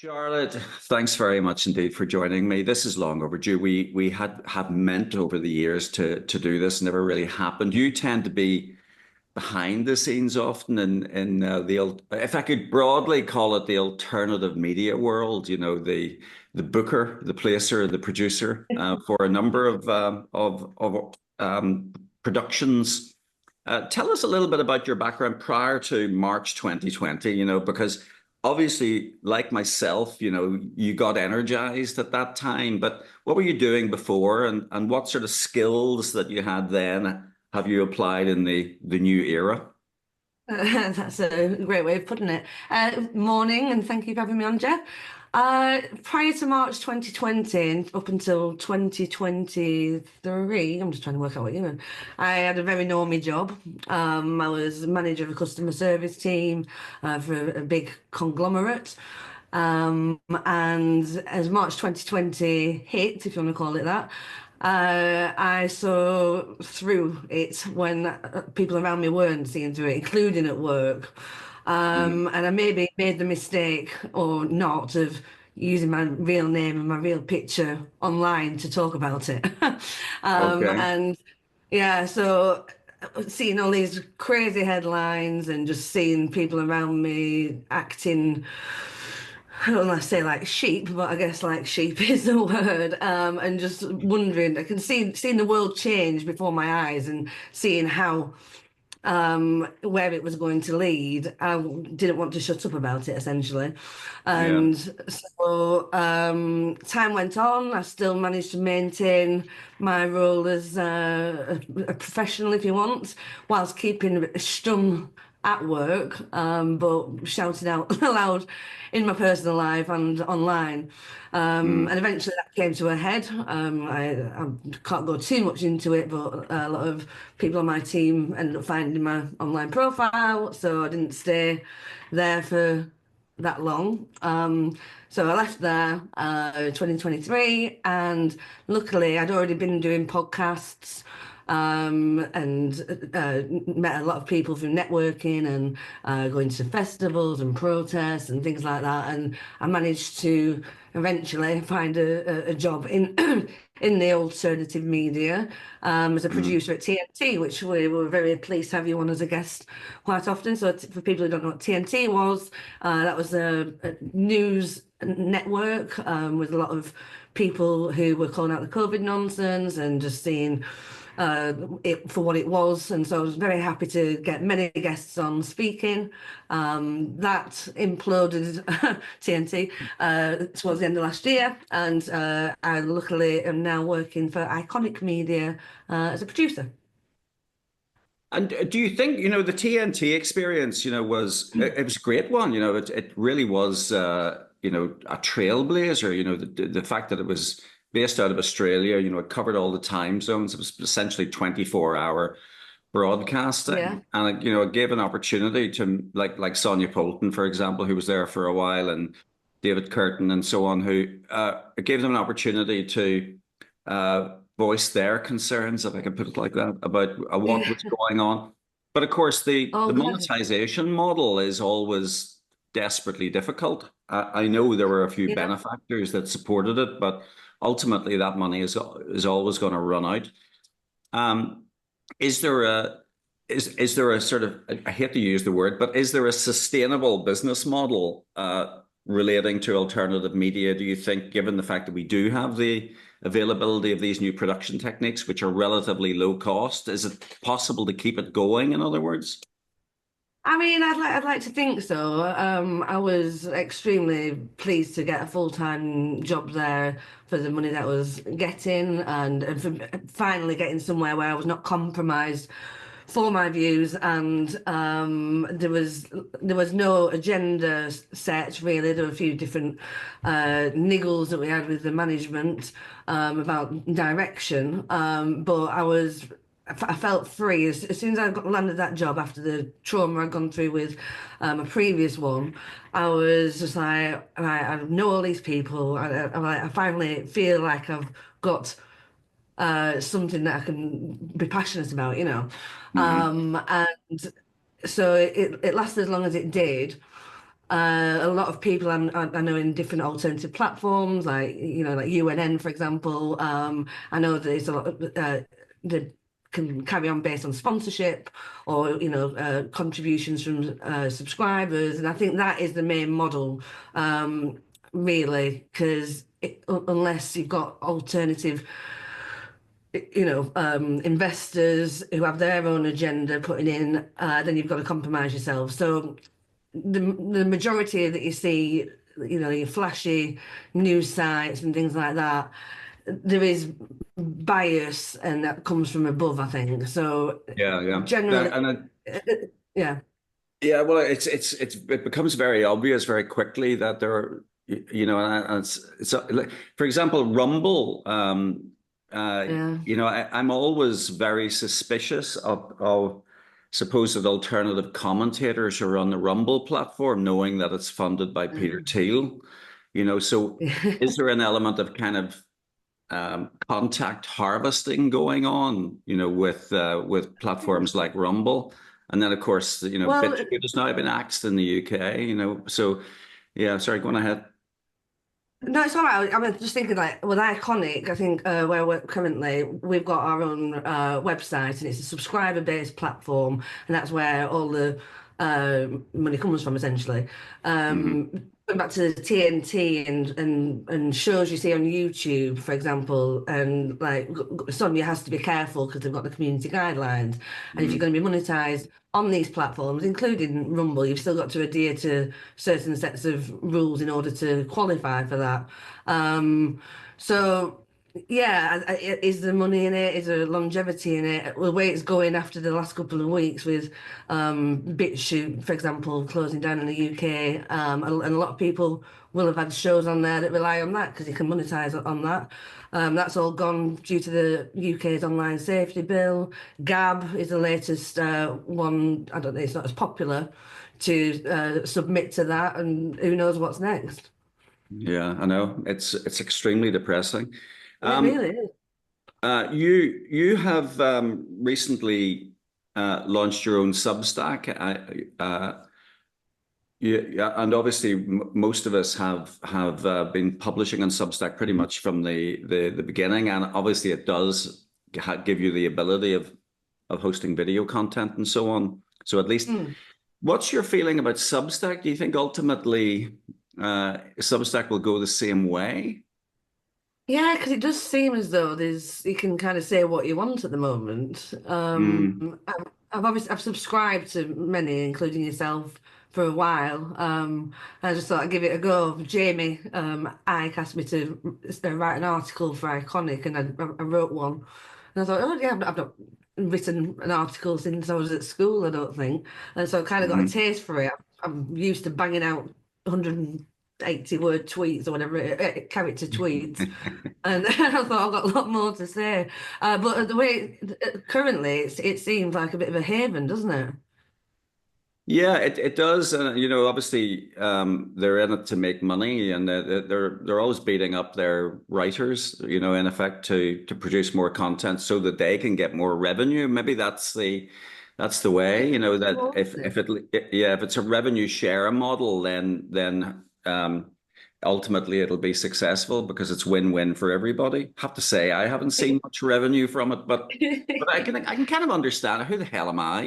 Charlotte, thanks very much indeed for joining me. This is long overdue. We had have meant over the years to do this, never really happened. You tend to be behind the scenes often in if I could broadly call it the alternative media world. The booker, the placer, the producer for a number of productions. Tell us a little bit about your background prior to March 2020, because obviously, like myself, you got energized at that time, but what were you doing before and what sort of skills that you had then have you applied in the new era? That's a great way of putting it. Morning, and thank you for having me on, Jeff. Prior to March 2020 and up until 2023, I'm just trying to work out what you mean. I had a very normie job. I was manager of a customer service team for a big conglomerate. And as March 2020 hit, if you want to call it that, I saw through it when people around me weren't seeing through it, including at work. Mm. And I maybe made the mistake or not of using my real name and my real picture online to talk about it. Okay. And yeah, so seeing all these crazy headlines and just seeing people around me acting, I don't want to say like sheep, but I guess like sheep is the word. And just wondering, I can see seeing the world change before my eyes and seeing how where it was going to lead. I didn't want to shut up about it essentially, Yeah. and so time went on. I still managed to maintain my role as a professional, if you want, whilst keeping a bit stum at work, but shouting out loud in my personal life and online. Mm. And eventually that came to a head. I can't go too much into it, but a lot of people on my team ended up finding my online profile, so I didn't stay there for that long. So I left there 2023, and luckily I'd already been doing podcasts and met a lot of people through networking and going to festivals and protests and things like that. And I managed to eventually find a job in in the alternative media as a Mm. producer at TNT, which we were very pleased to have you on as a guest quite often. So for people who don't know what TNT was, that was a news network with a lot of people who were calling out the COVID nonsense and just seeing it for what it was. And so I was very happy to get many guests on speaking. That imploded TNT towards the end of last year. And I luckily am now working for Iconic Media as a producer. And do you think, the TNT experience, it was a great one, it really was, a trailblazer, the fact that it was based out of Australia, it covered all the time zones. It was essentially 24-hour broadcasting. Yeah. And it gave an opportunity to like Sonia Poulton, for example, who was there for a while, and David Curtin and so on, who it gave them an opportunity to voice their concerns, if I can put it like that, about what Yeah. was going on. But of course, the Oh, good. monetization model is always desperately difficult. I know there were a few Yeah. benefactors that supported it, but ultimately that money is always going to run out. Um, is there a is there a sort of, I hate to use the word, but is there a sustainable business model relating to alternative media, do you think, given the fact that we do have the availability of these new production techniques, which are relatively low cost? Is it possible to keep it going, in other words? I mean, I'd like to think so. I was extremely pleased to get a full-time job there for the money that I was getting, and for finally getting somewhere where I was not compromised for my views, and there was no agenda set really. There were a few different niggles that we had with the management about direction, but I felt free as soon as I landed that job after the trauma I'd gone through with a previous one. I was just like, I know all these people. I finally feel like I've got something that I can be passionate about, you know. Hmm. And so it lasted as long as it did. A lot of people I know in different alternative platforms, like like UNN, for example. I know there's a lot of that can carry on based on sponsorship or contributions from subscribers, and I think that is the main model, really, because unless you've got alternative investors who have their own agenda putting in, then you've got to compromise yourself. So the majority that you see, your flashy news sites and things like that, there is bias, and that comes from above, I think. So Yeah, yeah. generally, yeah, Yeah, well, it becomes very obvious very quickly that there are, and like, for example, Rumble. yeah. I'm always very suspicious of supposed alternative commentators who are on the Rumble platform, knowing that it's funded by Peter Thiel. So is there an element of kind of contact harvesting going on, with platforms like Rumble. And then, of course, Well, BitChute has now been axed in the UK, So, yeah, sorry, going ahead. no, it's all right. I was just thinking, like, with Iconic, I think where we're currently, we've got our own website, and it's a subscriber-based platform, and that's where all the money comes from, essentially. Hmm. Going back to the TNT and shows you see on YouTube, for example, and like Sonia has to be careful because they've got the community guidelines, and if you're Hmm. going to be monetized on these platforms, including Rumble, you've still got to adhere to certain sets of rules in order to qualify for that. So yeah, is there money in it? Is there longevity in it? The way it's going after the last couple of weeks with BitChute, for example, closing down in the UK, and a lot of people will have had shows on there that rely on that because you can monetize on that. That's all gone due to the UK's online safety bill. Gab is the latest one. I don't know, it's not as popular to submit to that, and who knows what's next. Yeah, I know. It's extremely depressing. It Um, really is. you have recently launched your own Substack. Yeah, and obviously most of us have been publishing on Substack pretty much from the beginning, and obviously it does give you the ability of hosting video content and so on. So at least, Hmm. what's your feeling about Substack? Do you think ultimately Substack will go the same way? Yeah, because it does seem as though there's you can kind of say what you want at the moment. Mm. I've subscribed to many, including yourself, for a while. I just thought I'd give it a go. Jamie, Ike asked me to write an article for Iconic, and I wrote one. And I thought, oh yeah, I've not written an article since I was at school, I don't think. And so I kind of got a Mhm. taste for it. I'm used to banging out 180 word tweets or whatever, character tweets. And I thought I've got a lot more to say. But the way currently it seems like a bit of a haven, doesn't it? Yeah, it does, and obviously, they're in it to make money, and they're always beating up their writers, in effect to produce more content so that they can get more revenue. Maybe that's the way, that Towards if it. if it's a revenue share model, then ultimately it'll be successful because it's win-win for everybody. Have to say, I haven't seen much revenue from it, but I can kind of understand, who the hell am I?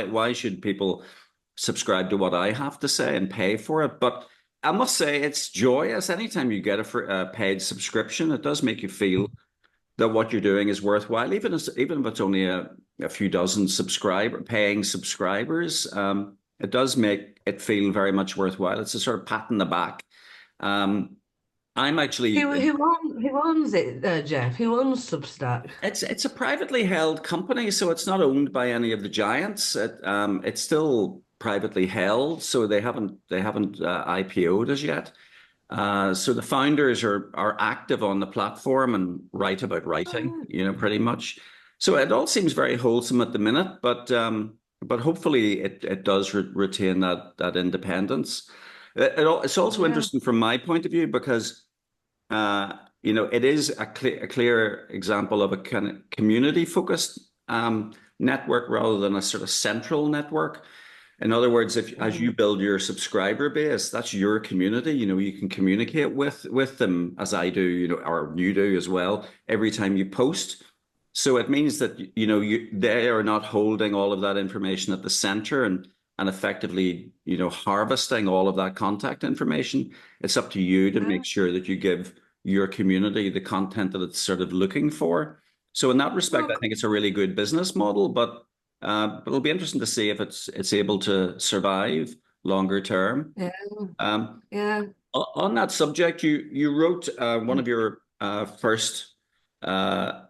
Why should people subscribe to what I have to say and pay for it? But I must say it's joyous anytime you get a paid subscription. It does make you feel that what you're doing is worthwhile, even if it's only a few dozen paying subscribers. It does make it feel very much worthwhile. It's a sort of pat in the back. Um, I'm actually Who owns it, Jeff? Who owns Substack? It's a privately held company, so it's not owned by any of the giants. It's still privately held, so they haven't IPO'd as yet. So the founders are active on the platform and write about writing, Oh, pretty much. So it all seems very wholesome at the minute, but hopefully it does retain that independence. It's also yeah. interesting from my point of view because it is a clear example of a kind of community focused network rather than a sort of central network. In other words, if as you Mm. build your subscriber base, that's your community. You can communicate with them as I do, or you do as well, every time you post. So it means that they are not holding all of that information at the center and effectively, harvesting all of that contact information. It's up to you to make Yeah. sure that you give your community the content that it's sort of looking for. So in that respect, I Look, think it's a really good business model, but it'll be interesting to see if it's able to survive longer term. yeah, Um, yeah. on that subject, you wrote one of your first uh,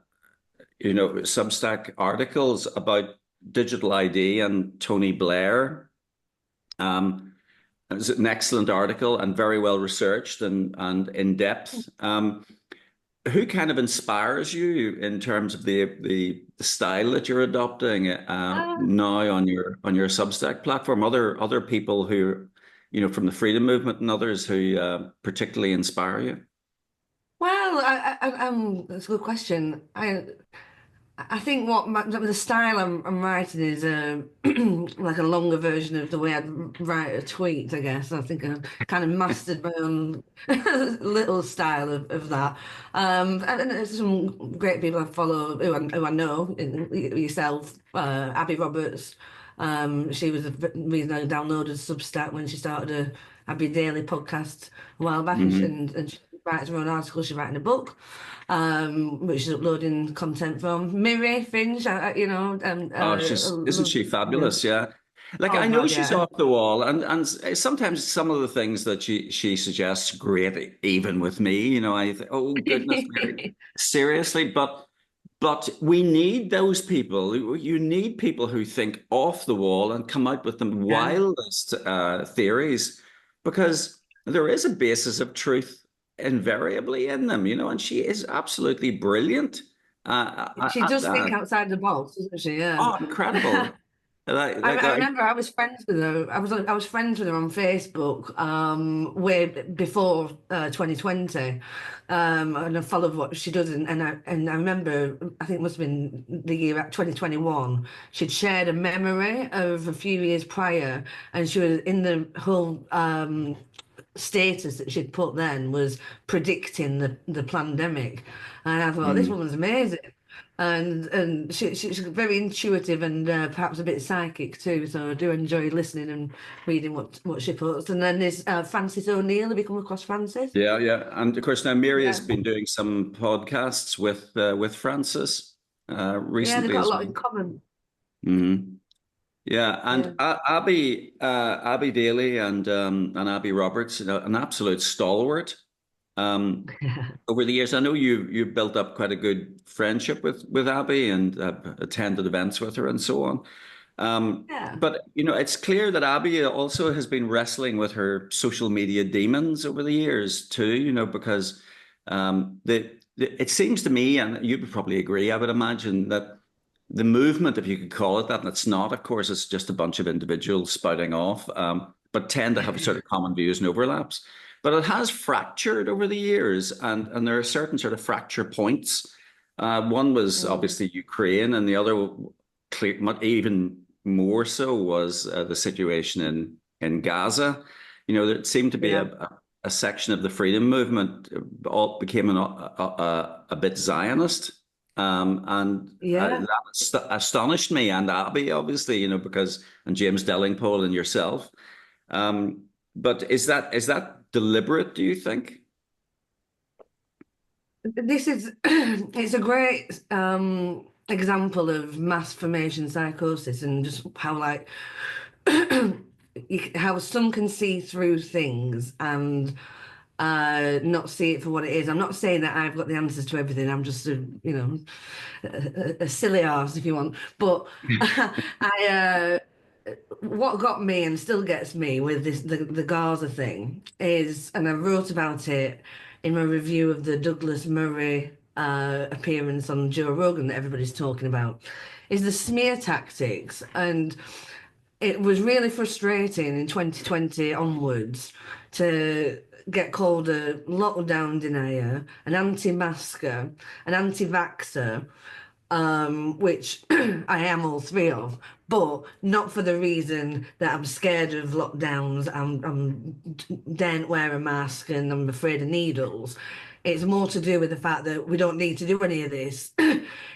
Substack articles about digital ID and Tony Blair. Um, it was an excellent article and very well researched and in depth. Who kind of inspires you in terms of the style that you're adopting Uh, now on your Substack platform? Other people who, from the freedom movement and others who particularly inspire you? well, that's a good question. I think the style I'm writing is like a longer version of the way I'd write a tweet, I guess. I think I've kind of mastered my own little style of that. And there's some great people I follow who I know, yourself, Abby Roberts. She was the reason I downloaded Substack when she started a Abby Daily podcast a while back, Hmm. and she writes her own articles. She's writing a book, which is uploading content from Miri Finch. Oh, I isn't love, she fabulous? Yeah. Like oh I know God, she's yeah. off the wall and sometimes some of the things that she suggests great even with me, I think, oh goodness, Mary, seriously, but we need those people. You need people who think off the wall and come out with the Yeah. wildest theories because there is a basis of truth invariably in them, and she is absolutely brilliant She at does think that. outside the box, doesn't she? Yeah. Oh, incredible. I remember I was friends with her. I was friends with her on Facebook way before 2020, and I followed what she does. And I remember I think it must have been the year 2021. She'd shared a memory of a few years prior, and she was in the whole status that she'd put then was predicting the pandemic, and I thought this Mm. woman's amazing. And she's very intuitive and perhaps a bit psychic too. So I do enjoy listening and reading what she puts. And then there's Francis O'Neill. Have you come across Francis? Yeah, yeah. And of course now Mary has Yeah, been doing some podcasts with Francis yeah, they've recently got a as lot well. in common. Hmm. Yeah, and Yeah, Abby Daly and Abby Roberts, an absolute stalwart. Um, over the years, I know you built up quite a good friendship with Abby and attended events with her and so on. yeah, But it's clear that Abby also has been wrestling with her social media demons over the years too. Because it seems to me, and you would probably agree, I would imagine that the movement, if you could call it that, and it's not, of course, it's just a bunch of individuals spouting off, but tend to have sort of common views and overlaps. But it has fractured over the years, and there are certain sort of fracture points. One was mm, obviously Ukraine, and the other, even more so, was the situation in Gaza. There seemed to be yeah, a section of the freedom movement all became a bit Zionist, and yeah. that astonished me and Abby, obviously, because and James Dellingpole and yourself. Um, but is that deliberate? Do you think? This is it's a great example of mass formation psychosis and just how like how some can see through things and not see it for what it is. I'm not saying that I've got the answers to everything. I'm just a silly arse if you want. But I what got me and still gets me with the Gaza thing is, and I wrote about it in my review of the Douglas Murray appearance on Joe Rogan that everybody's talking about, is the smear tactics. And it was really frustrating in 2020 onwards to get called a lockdown denier, an anti-masker, an anti-vaxxer, which I am all three of, but not for the reason that I'm scared of lockdowns. I'm daren't wear a mask and I'm afraid of needles. It's more to do with the fact that we don't need to do any of this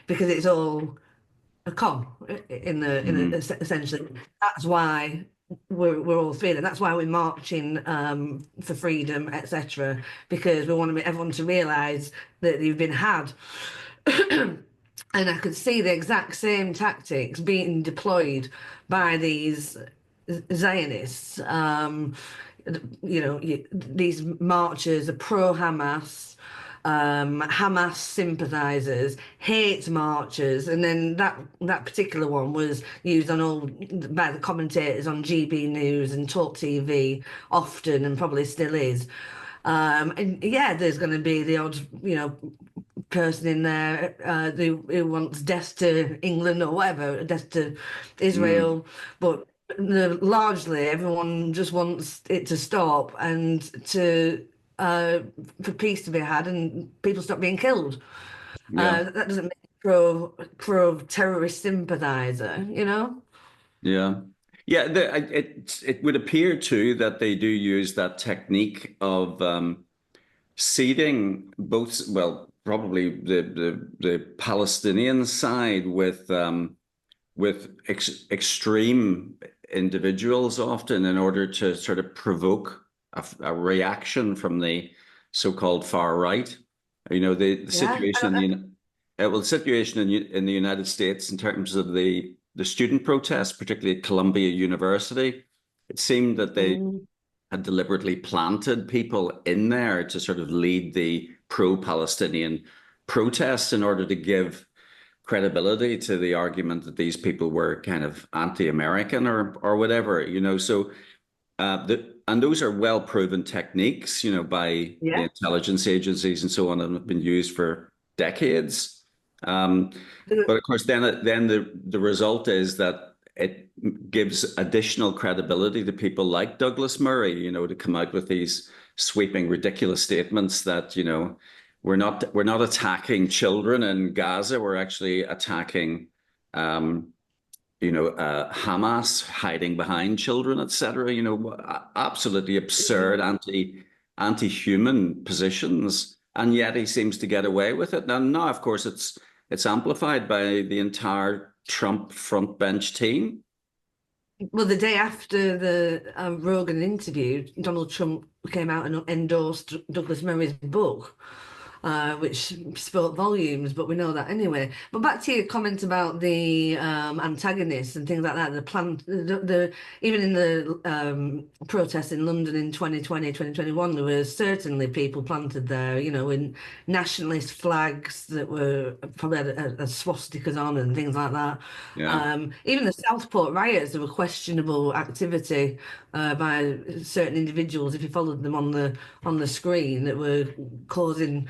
because it's all a con essentially. That's why we're all feeling. That's why we're marching for freedom, etc. Because we want everyone to realise that you've been had. And I could see the exact same tactics being deployed by these Zionists. These marchers are pro-Hamas, Hamas sympathizers, hate marchers, and then that particular one was used on all by the commentators on GB News and Talk TV often, and probably still is. And yeah, there's going to be the odd, person in there who wants death to England or whatever, death to Mm. Israel, but largely everyone just wants it to stop and to for peace to be had and people stop being killed. Yeah. That doesn't make pro terrorist sympathizer, you know? Yeah. Yeah, it would appear too that they do use that technique of seeding both, well, probably the Palestinian side with extreme individuals often in order to sort of provoke a reaction from the so-called far right. You know, the Yeah. situation in the situation in the United States in terms of the student protests, particularly at Columbia University, it seemed that they Mm, had deliberately planted people in there to sort of lead the pro-Palestinian protests in order to give credibility to the argument that these people were kind of anti-American or whatever, you know. So and those are well proven techniques, you know, by the yeah. intelligence agencies and so on, and have been used for decades. Um, but of course, then the result is that it gives additional credibility to people like Douglas Murray, you know, to come out with these sweeping, ridiculous statements that, you know, we're not attacking children in Gaza. We're actually attacking um, Hamas hiding behind children, etc. You know, absolutely absurd, anti-human positions, and yet he seems to get away with it. And now, of course, it's amplified by the entire Trump front bench team. Well, the day after the Rogan interview, Donald Trump came out and endorsed Douglas Murray's book, which spoke volumes, but we know that anyway. But back to your comment about the antagonists and things like that, even in the protests in London in 2020, 2021, there were certainly people planted there, in nationalist flags that were probably had swastikas on and things like that. Yeah, Even the Southport riots, there were questionable activity by certain individuals, if you followed them on the screen, that were causing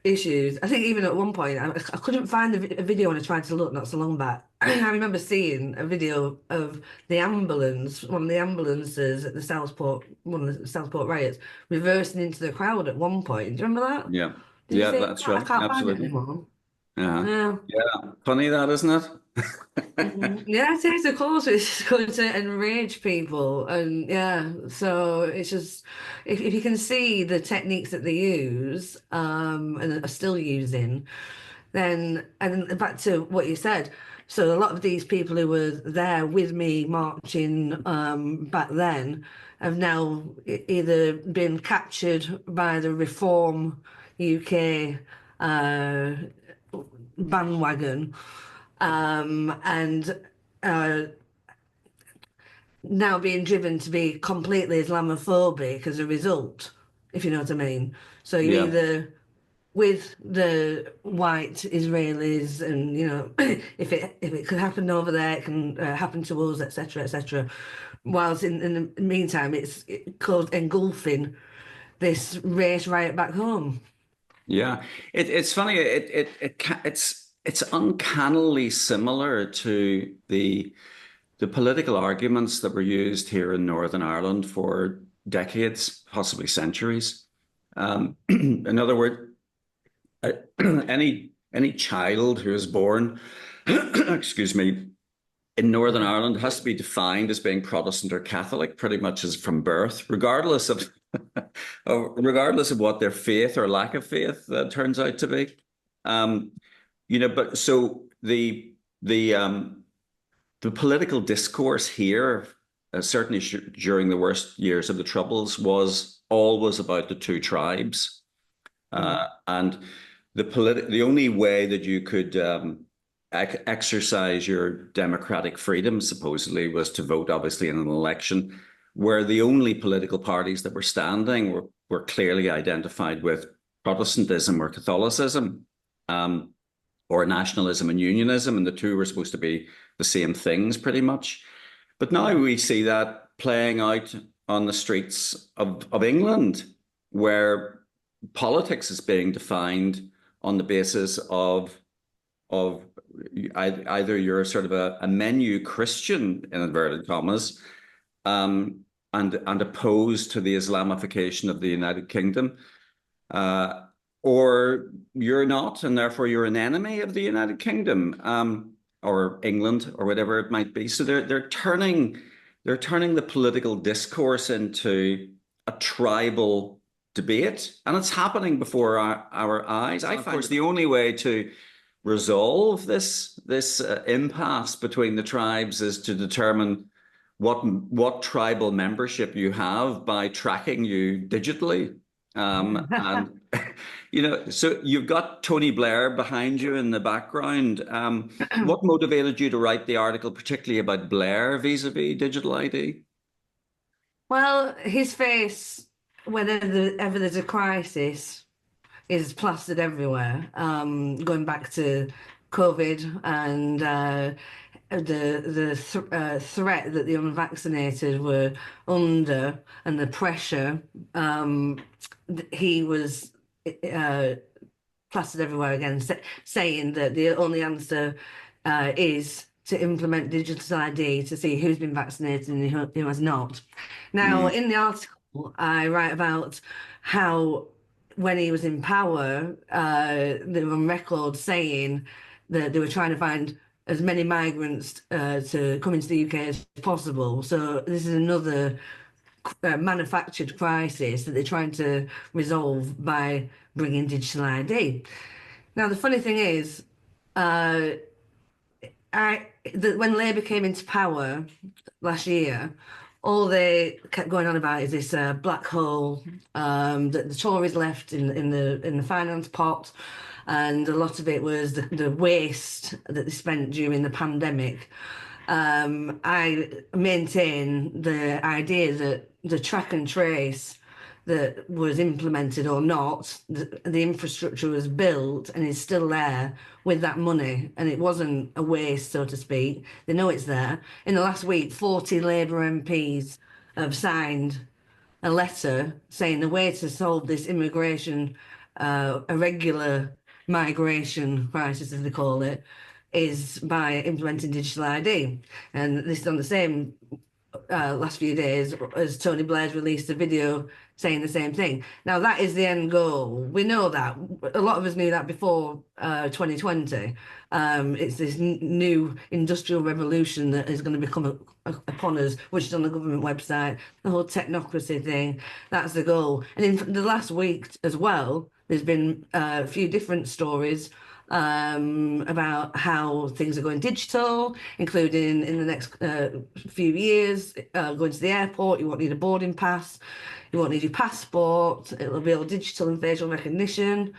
issues. I think even at one point, I couldn't find a video when I tried to look not so long back. I remember seeing a video of the ambulance, one of the ambulances at the Southport, one of the Southport riots, reversing into the crowd at one point. Do you remember that? yeah, Did you yeah. see That's that? I right. can't find it Absolutely. anymore. Yeah, Yeah. yeah. Funny that, isn't it? Yeah, it is, of course. It's going to enrage people. And yeah, so it's just, if you can see the techniques that they use and are still using, then, and back to what you said, so a lot of these people who were there with me marching back then have now either been captured by the Reform UK uh, bandwagon and uh, now being driven to be completely Islamophobic as a result, if you know what I mean. So you're Yeah, either with the white Israelis, and if it could happen over there, it can happen to us, etc., etc. Whilst in the meantime, it caused engulfing this race riot back home. yeah. It's funny. It's uncannily similar to the political arguments that were used here in Northern Ireland for decades, possibly centuries. In other words, any any child who is born, excuse me, in Northern Ireland has to be defined as being Protestant or Catholic pretty much as from birth, regardless of regardless of what their faith or lack of faith turns out to be. Um, but so the political discourse here, certainly during the worst years of the Troubles, was always about the two tribes, and the only way that you could exercise your democratic freedom supposedly was to vote, obviously, in an election where the only political parties that were standing were clearly identified with Protestantism or Catholicism, or nationalism and unionism, and the two were supposed to be the same things pretty much. But now we see that playing out on the streets of England, where politics is being defined on the basis of either you're sort of a menu Christian in inverted commas, and opposed to the Islamification of the United Kingdom, or you're not, and therefore you're an enemy of the United Kingdom, or England, or whatever it might be. So they're turning the political discourse into a tribal debate, and it's happening before our eyes. I find the only way to resolve this impasse between the tribes is to determine what tribal membership you have by tracking you digitally. And so you've got Tony Blair behind you in the background. What motivated you to write the article, particularly about Blair vis-a-vis digital ID? Well, his face, whenever ever there's a crisis, is plastered everywhere. Going back to COVID and the threat that the unvaccinated were under and the pressure, he was plastered everywhere again, saying that the only answer is to implement digital ID to see who's been vaccinated and who has not. Now, in the article, I write about how when he was in power, they were on record saying that they were trying to find as many migrants to come into the UK as possible. So this is another manufactured crisis that they're trying to resolve by bringing digital ID. Now, the funny thing is, when Labour came into power last year, all they kept going on about is this black hole that the Tories left in the finance pot, and a lot of it was the waste that they spent during the pandemic. I maintain the idea that the track and trace that was implemented or not, the infrastructure was built and is still there with that money, and it wasn't a waste, so to speak. They know it's there. In the last week, 40 Labour MPs have signed a letter saying the way to solve this immigration, irregular migration crisis, as they call it, is by implementing digital ID. And this is on the same last few days as Tony Blair's released a video saying the same thing. Now, that is the end goal. We know that. A lot of us knew that before 2020. It's this new industrial revolution that is going to become upon us, which is on the government website, the whole technocracy thing. That's the goal. And in the last week as well, there's been a few different stories about how things are going digital, including in the next few years, going to the airport, you won't need a boarding pass, you won't need your passport, it'll be all digital and facial recognition.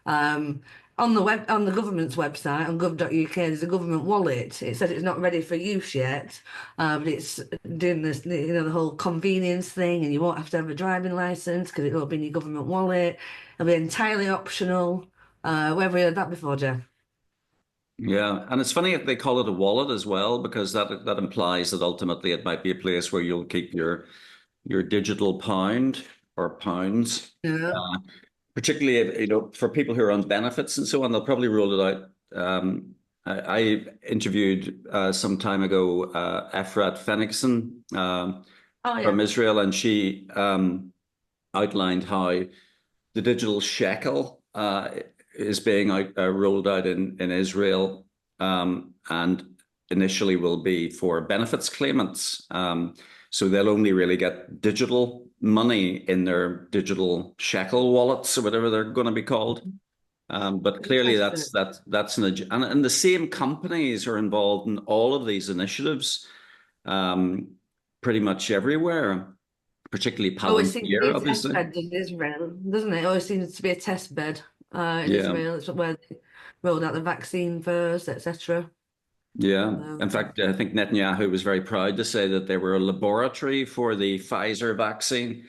On the government's website, on gov.uk, there's a government wallet. It says it's not ready for use yet, but it's doing this, the whole convenience thing, and you won't have to have a driving license because it'll be in your government wallet. It'll be entirely optional. Where have we heard that before, Jeff? Yeah, and it's funny if they call it a wallet as well, because that implies that ultimately it might be a place where you'll keep your digital pound or pounds. Yeah. Particularly if, for people who are on benefits and so on, they'll probably rule it out. I interviewed some time ago Efrat Fenixon Oh, yeah. from Israel, and she outlined how the digital shekel is being rolled out in Israel, and initially will be for benefits claimants. So they'll only really get digital money in their digital shekel wallets or whatever they're going to be called. But clearly, Interesting. that's and the same companies are involved in all of these initiatives, um, pretty much everywhere, particularly Always seems to be Palantir, a test obviously. bed in Israel, doesn't it? Always seems to be a test bed in Yeah, Israel. It's where they rolled out the vaccine first, etc. yeah. In Um, fact, I think Netanyahu was very proud to say that they were a laboratory for the Pfizer vaccine.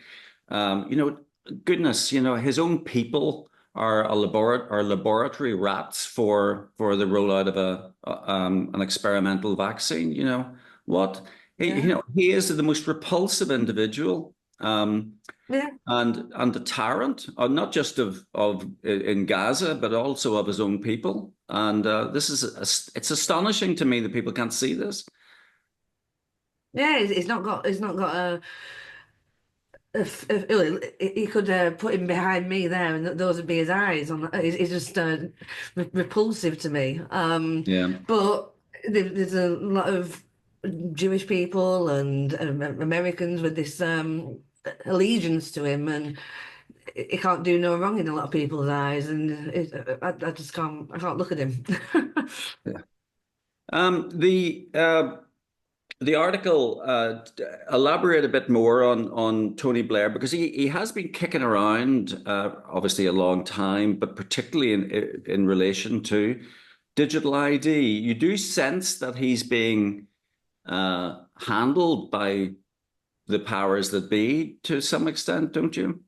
You know, goodness, his own people are laboratory rats for the rollout of an experimental vaccine. What yeah, he is the most repulsive individual. yeah. And the tyrant, not just of in Gaza, but also of his own people. And this is it's astonishing to me that people can't see this. Yeah, he's not got he could put him behind me there, and those would be his eyes. He's just repulsive to me. Yeah, But there's a lot of Jewish people and Americans with this allegiance to him, and he can't do no wrong in a lot of people's eyes. And I just can't. I can't look at him. yeah. Um, the uh, the article elaborate a bit more on Tony Blair, because he has been kicking around obviously a long time, but particularly in relation to digital ID. You do sense that he's being handled by the powers that be to some extent, don't you?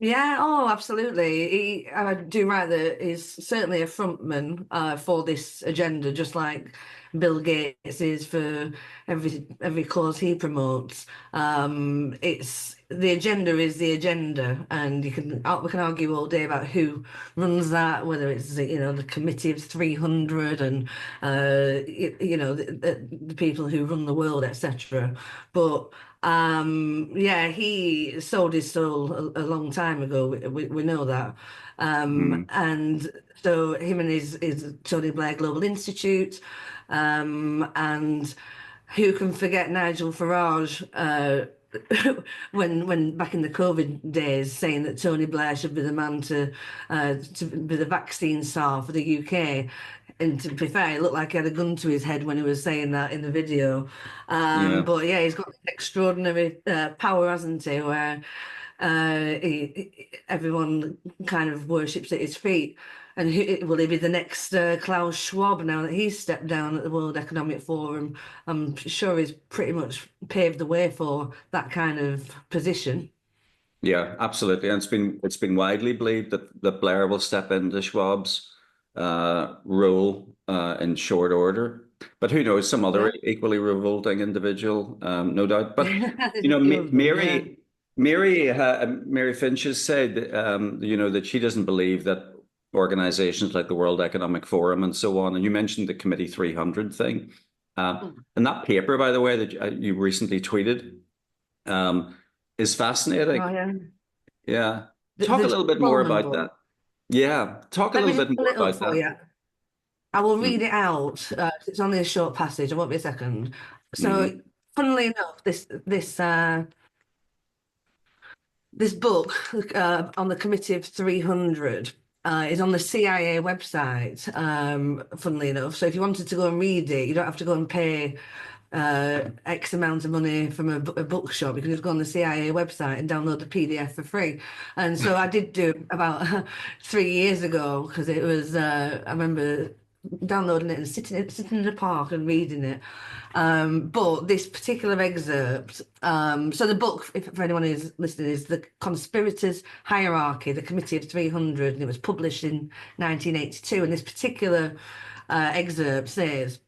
Yeah, oh, absolutely. I do right that he's certainly a frontman for this agenda, just like Bill Gates is for every cause he promotes. It's the agenda is the agenda, and we can argue all day about who runs that, whether it's the Committee of 300 and the people who run the world, etc. But yeah, he sold his soul a long time ago. We know that. Mm. And so him and his Tony Blair Global Institute, and who can forget Nigel Farage, when back in the COVID days, saying that Tony Blair should be the man to be the vaccine czar for the UK. And to be fair, he looked like he had a gun to his head when he was saying that in the video. Yeah. But yeah, he's got extraordinary power, hasn't he? Where everyone kind of worships at his feet. And will he be the next Klaus Schwab now that he's stepped down at the World Economic Forum? I'm sure he's pretty much paved the way for that kind of position. Yeah, absolutely. And it's been widely believed that Blair will step into Schwab's role in short order. But who knows, some other Yeah, equally revolting individual, no doubt. But there's a few of them. Yeah. Mary Finch has said, that she doesn't believe that organizations like the World Economic Forum and so on. And you mentioned the Committee 300 thing. And that paper, by the way, that you recently tweeted, is Oh fascinating. yeah. Yeah. Talk The a Jack little bit more Coleman about book. that. Yeah. Talk a Let me little just bit pull more it up about for that. you. I will read Mm, it out. It's only a short passage. It won't be a second. So, mhm. funnily enough, this book on the Committee of 300 is on the CIA website, funnily enough. So if you wanted to go and read it, you don't have to go and pay X amount of money from a bookshop. You can just go on the CIA website and download the PDF for free. And so I did do it about 3 years ago because I remember downloading it and sitting in the park and reading it. But this particular excerpt, so the book, if for anyone who's listening, is The Conspirators' Hierarchy, the Committee of 300, and it was published in 1982. And this particular excerpt says,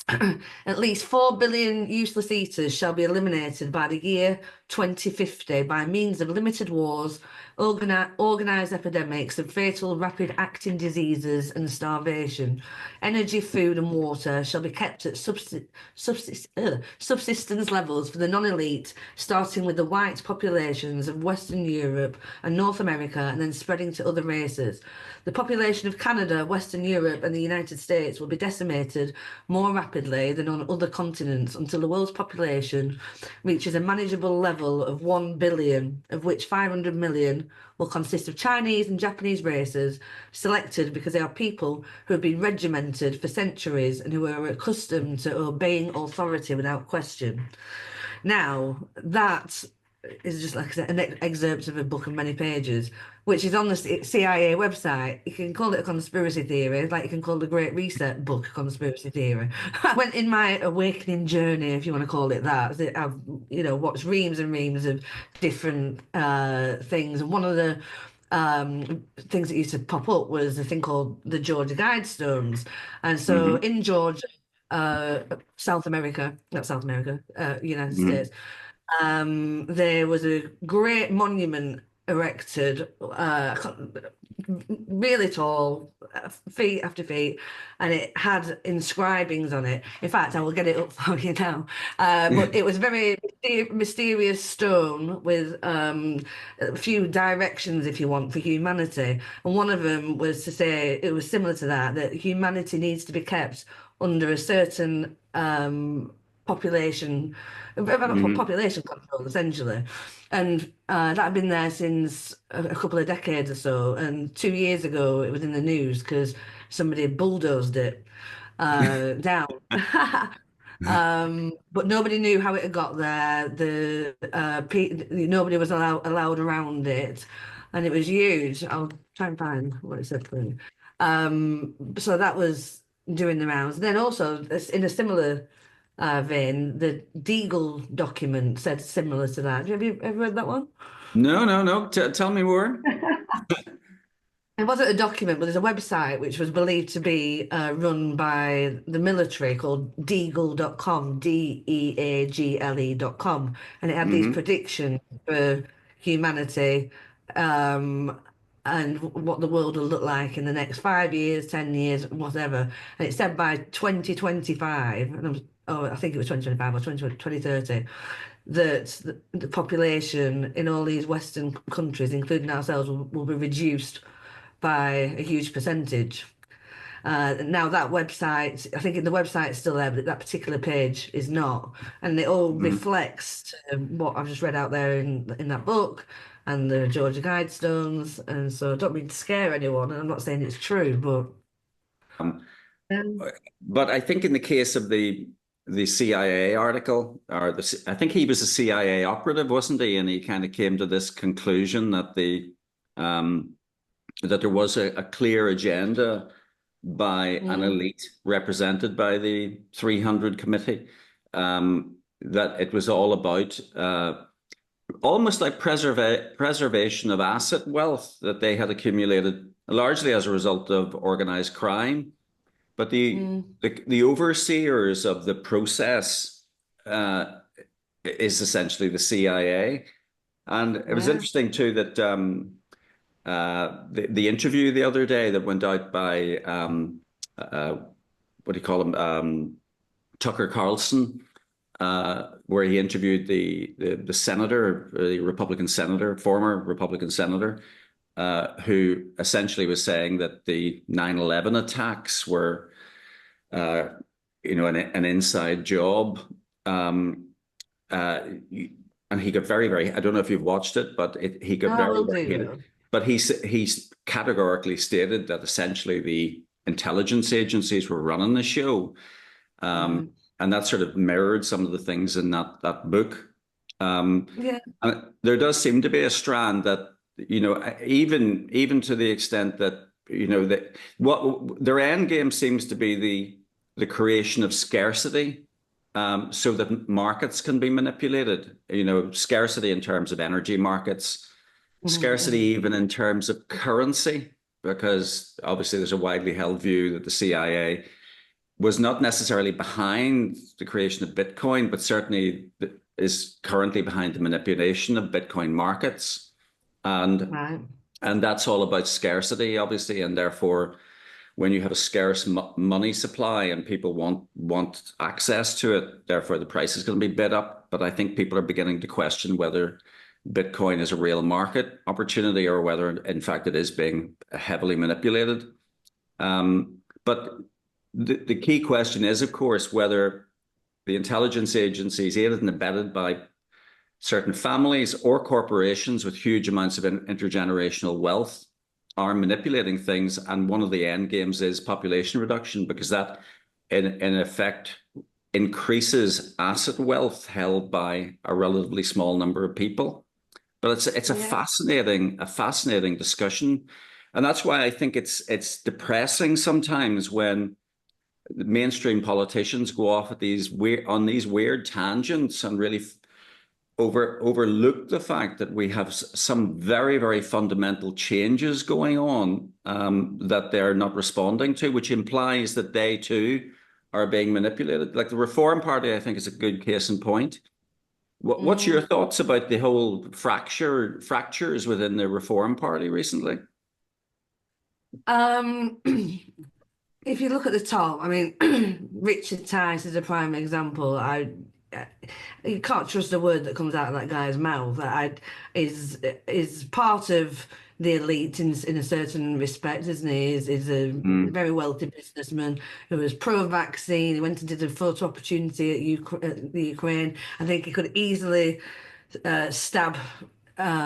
at least 4 billion useless eaters shall be eliminated by the year 2050 by means of limited wars, organized epidemics of fatal rapid acting diseases and starvation. Energy, food, and water shall be kept at subsistence levels for the non-elite, starting with the white populations of Western Europe and North America, and then spreading to other races. The population of Canada, Western Europe, and the United States will be decimated more rapidly than on other continents until the world's population reaches a manageable level of 1 billion, of which 500 million will consist of Chinese and Japanese races, selected because they are people who have been regimented for centuries and who are accustomed to obeying authority without question. Now, that is just like I said, an excerpt of a book of many pages, which is on the CIA website. You can call it a conspiracy theory, like you can call the Great Reset book a conspiracy theory. I went in my awakening journey, if you want to call it that. I've, watched reams and reams of different things, and one of the things that used to pop up was a thing called the Georgia Guidestones, and so Hmm. in Georgia, South America, not South America, United Hmm. States. There was a great monument erected, really tall, feet after feet, and it had inscribings on it. In fact, I will get it up for you now. But it was very mysterious stone with a few directions, if you want, for humanity. And one of them was to say, it was similar to that, that humanity needs to be kept under a certain population, Hmm. population control, essentially. And that had been there since a couple of decades or so. And 2 years ago, it was in the news because somebody bulldozed it down. But nobody knew how it had got there. Nobody was allowed around it, and it was huge. I'll try and find what it said for you. So that was doing the rounds. Then also, in a similar vein, the Deagle document said similar to that. Have you ever read that one? No, no, no. Tell me more. It wasn't a document, but there's a website which was believed to be run by the military called Deagle.com, Deagle.com. And it had these Hmm. predictions for humanity um, and what the world will look like in the next 5 years, 10 years, whatever. And it said by 2025, I think it was 2025 or 2030, that the population in all these Western countries, including ourselves, will be reduced by a huge percentage. Now that website, I think the website's still there, but that particular page is not, and it all Hmm. reflects what I've just read out there in that book and the Georgia Guidestones. And so, I don't mean to scare anyone, and I'm not saying it's true, but Um, um, but I think in the case of the CIA article, or I think he was a CIA operative, wasn't he? And he kind of came to this conclusion that um, that there was a clear agenda by an mm, elite represented by the 300 committee, that it was all about almost like preservation of asset wealth that they had accumulated largely as a result of organized crime. But mm, the overseers of the process uh, is essentially the CIA. And it was yeah. interesting too that the interview the other day that went out by uh, what do you call him, Tucker Carlson, where he interviewed the senator, the Republican senator, former Republican senator, who essentially was saying that the 9/11 attacks were, uh, an inside job. Um, uh, and he got very, very. I don't know if you've watched it, but he got No, I very, will very do heated. though. But he's categorically stated that essentially the intelligence agencies were running the show, Yeah, and that sort of mirrored some of the things in that book. yeah, And there does seem to be a strand that, even to the extent that, that what their end game seems to be the creation of scarcity, so that markets can be manipulated. Scarcity in terms of energy markets, scarcity mhm, even in terms of currency, because obviously there's a widely held view that the CIA was not necessarily behind the creation of Bitcoin, but certainly is currently behind the manipulation of Bitcoin markets, and Right. that's all about scarcity, obviously, and therefore, when you have a scarce money supply and people want access to it, therefore the price is going to be bid up. But I think people are beginning to question whether Bitcoin is a real market opportunity or whether, in fact, it is being heavily manipulated. But the key question is, of course, whether the intelligence agencies, aided and abetted by certain families or corporations with huge amounts of intergenerational wealth, are manipulating things. And one of the end games is population reduction, because that, in effect, increases asset wealth held by a relatively small number of people. But it's a Yeah. fascinating discussion, and that's why I think it's depressing sometimes when the mainstream politicians go off at these weird tangents and really overlook the fact that we have some very fundamental changes going on, that they're not responding to, which implies that they too are being manipulated. Like the Reform Party, I think, is a good case in point. What's your Mm. thoughts about the whole fractures within the Reform Party recently? Um, if you look at the top, I mean, Richard Tice is a prime example. You can't trust a word that comes out of that guy's mouth. Is part of the elite in a certain respect, isn't he? Is a Mm, very wealthy businessman who was pro-vaccine. He went and did a photo opportunity at the Ukraine. I think he could easily stab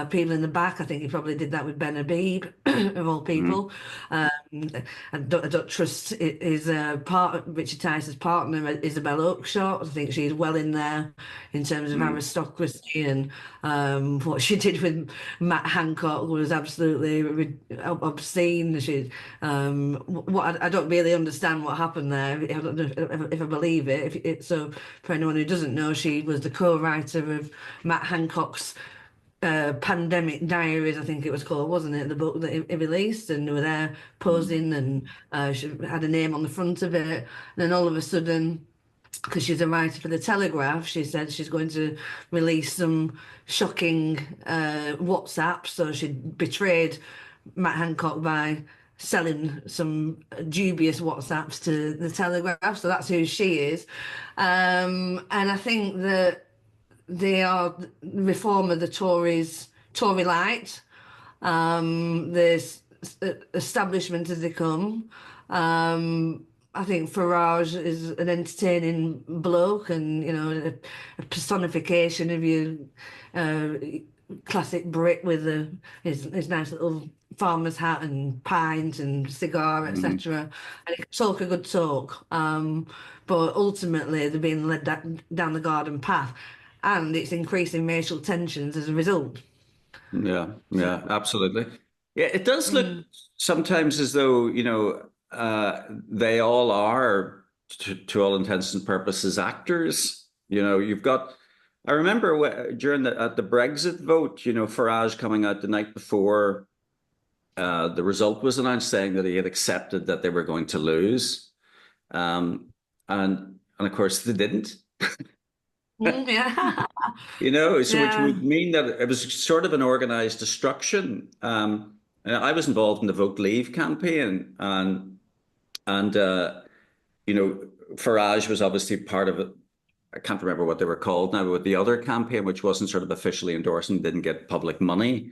people in the back. I think he probably did that with Ben Habib, of all mm, people. Um, I don't trust his Richard Tice's partner, Isabel Oakeshott. I think she's well in there in terms of mm, aristocracy, and what she did with Matt Hancock was absolutely obscene. I don't really understand what happened there. I don't know if I believe it. So, for anyone who doesn't know, she was the co-writer of Matt Hancock's Pandemic Diaries, I think it was called, wasn't it? The book that he released, and they were there mm, posing, and she had a name on the front of it. And then all of a sudden, because she's a writer for the Telegraph, she said she's going to release some shocking WhatsApp. So she betrayed Matt Hancock by selling some dubious WhatsApps to the Telegraph. So that's who she is. And I think that they are Reform of the Tories, Tory light, the establishment as they come. I think Farage is an entertaining bloke, and a personification of your uh, classic Brit with his nice little farmer's hat and pint and cigar, mm. etc. And he can talk a good talk, but ultimately they're being led down the garden path, and it's increasing racial tensions as a result. Yeah, So, yeah, absolutely. Yeah, it does look mm, sometimes as though, they all are, to all intents and purposes, actors. You've got, I remember during at the Brexit vote, Farage coming out the night before the result was announced, saying that he had accepted that they were going to lose. Um, and of course they didn't. yeah, So which yeah, would mean that it was sort of an organized destruction. And I was involved in the Vote Leave campaign, and Farage was obviously part of it. I can't remember what they were called now, but with the other campaign, which wasn't sort of officially endorsed and didn't get public money.